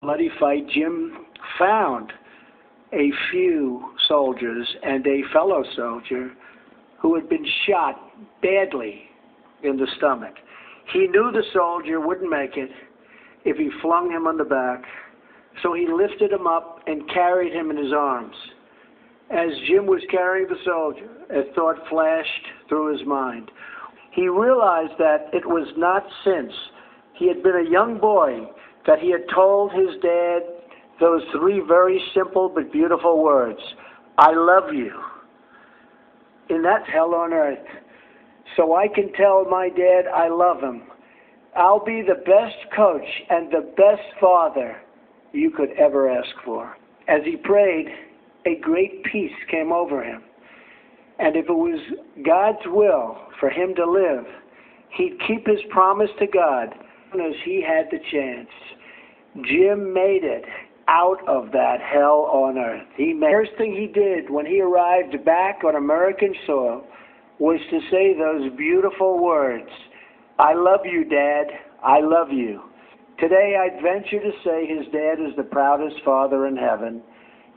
bloody fight, Jim found a few soldiers and a fellow soldier who had been shot badly in the stomach. He knew the soldier wouldn't make it if he flung him on the back, so he lifted him up and carried him in his arms. As Jim was carrying the soldier, a thought flashed through his mind. He realized that it was not since he had been a young boy that he had told his dad those three very simple but beautiful words, "I love you." And that's hell on earth. So I can tell my dad I love him. I'll be the best coach and the best father you could ever ask for. As he prayed, a great peace came over him. And if it was God's will for him to live, he'd keep his promise to God as he had the chance. Jim made it out of that hell on earth. The first thing he did when he arrived back on American soil was to say those beautiful words, "I love you, Dad. I love you." Today, I'd venture to say his dad is the proudest father in heaven.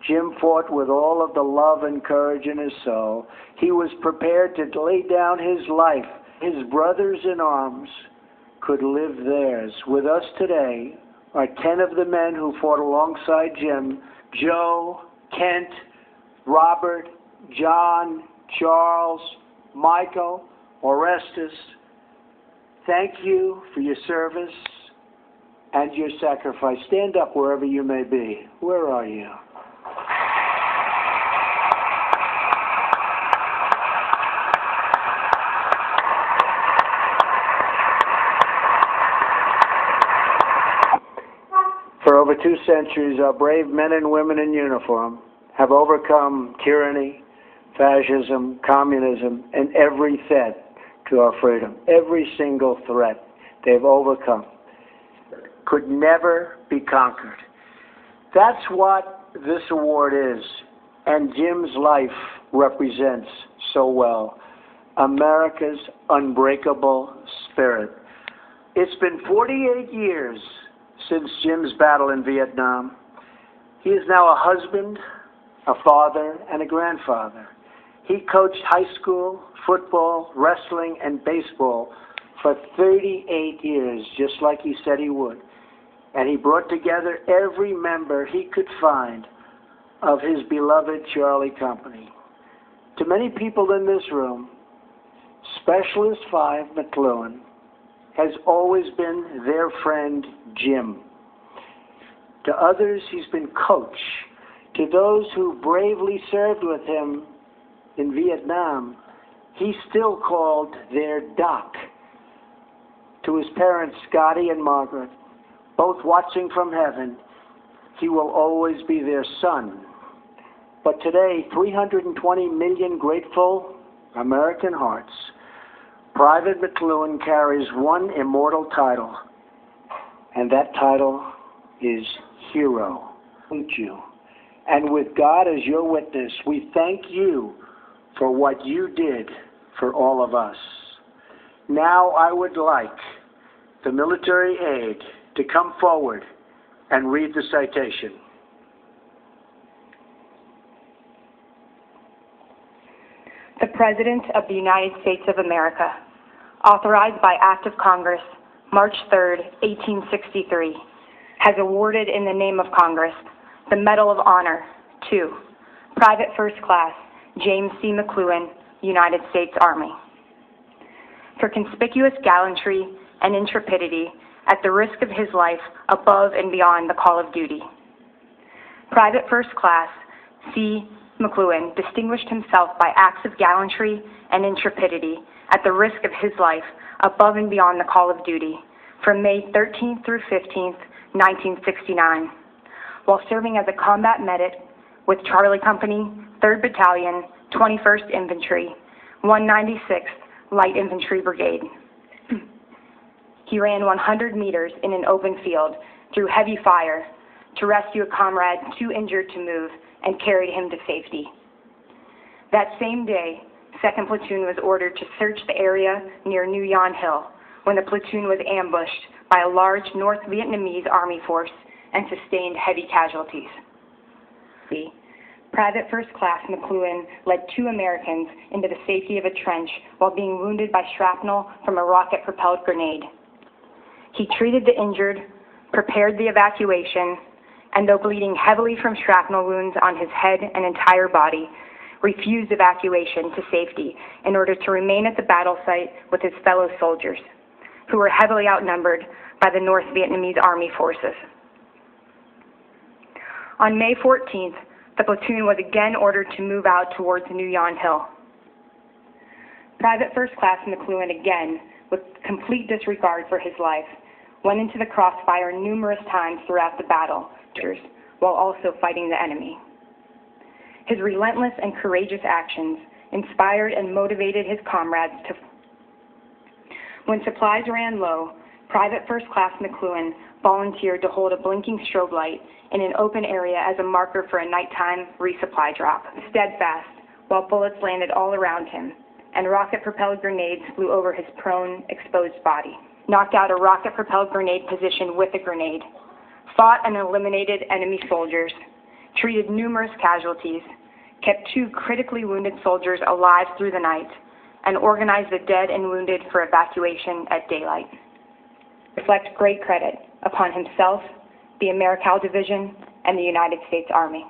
Jim fought with all of the love and courage in his soul. He was prepared to lay down his life. His brothers in arms could live theirs. With us today are 10 of the men who fought alongside Jim: Joe, Kent, Robert, John, Charles, Michael, Orestes. Thank you for your service and your sacrifice. Stand up wherever you may be. Where are you? For over 2 centuries, our brave men and women in uniform have overcome tyranny, fascism, communism, and every threat to our freedom. Every single threat they've overcome could never be conquered. That's what this award is, and Jim's life represents so well. America's unbreakable spirit. It's been 48 years since Jim's battle in Vietnam. He is now a husband, a father, and a grandfather. He coached high school, football, wrestling, and baseball for 38 years, just like he said he would. And he brought together every member he could find of his beloved Charlie Company. To many people in this room, Specialist 5 McCloughan has always been their friend Jim. To others, he's been coach. To those who bravely served with him in Vietnam, he's still called their doc. To his parents, Scotty and Margaret, both watching from heaven, he will always be their son. But today, 320 million grateful American hearts, Private McCloughan carries one immortal title, and that title is Hero. Thank you. And with God as your witness, we thank you for what you did for all of us. Now I would like the military aide to come forward and read the citation. The President of the United States of America, authorized by Act of Congress, March 3, 1863, has awarded in the name of Congress the Medal of Honor to Private First Class James C. McCloughan, United States Army, for conspicuous gallantry and intrepidity at the risk of his life above and beyond the call of duty. Private First Class C. McCloughan distinguished himself by acts of gallantry and intrepidity at the risk of his life above and beyond the call of duty from May 13th through 15th, 1969, while serving as a combat medic with Charlie Company, 3rd Battalion, 21st Infantry, 196th Light Infantry Brigade. He ran 100 meters in an open field through heavy fire to rescue a comrade too injured to move and carried him to safety. That same day, 2nd Platoon was ordered to search the area near New Yon Hill when the platoon was ambushed by a large North Vietnamese Army force and sustained heavy casualties. Private First Class McCluen led 2 Americans into the safety of a trench while being wounded by shrapnel from a rocket-propelled grenade. He treated the injured, prepared the evacuation, and though bleeding heavily from shrapnel wounds on his head and entire body, refused evacuation to safety in order to remain at the battle site with his fellow soldiers, who were heavily outnumbered by the North Vietnamese Army forces. On May 14th, the platoon was again ordered to move out towards New Yon Hill. Private First Class McCluen again, with complete disregard for his life, went into the crossfire numerous times throughout the battle, while also fighting the enemy. His relentless and courageous actions inspired and motivated his comrades to. When supplies ran low, Private First Class McCluen volunteered to hold a blinking strobe light in an open area as a marker for a nighttime resupply drop. Steadfast, while bullets landed all around him, and rocket-propelled grenades flew over his prone, exposed body. Knocked out a rocket-propelled grenade position with a grenade, fought and eliminated enemy soldiers, treated numerous casualties, kept 2 critically wounded soldiers alive through the night, and organized the dead and wounded for evacuation at daylight. Reflect great credit upon himself, the AmeriCal Division, and the United States Army.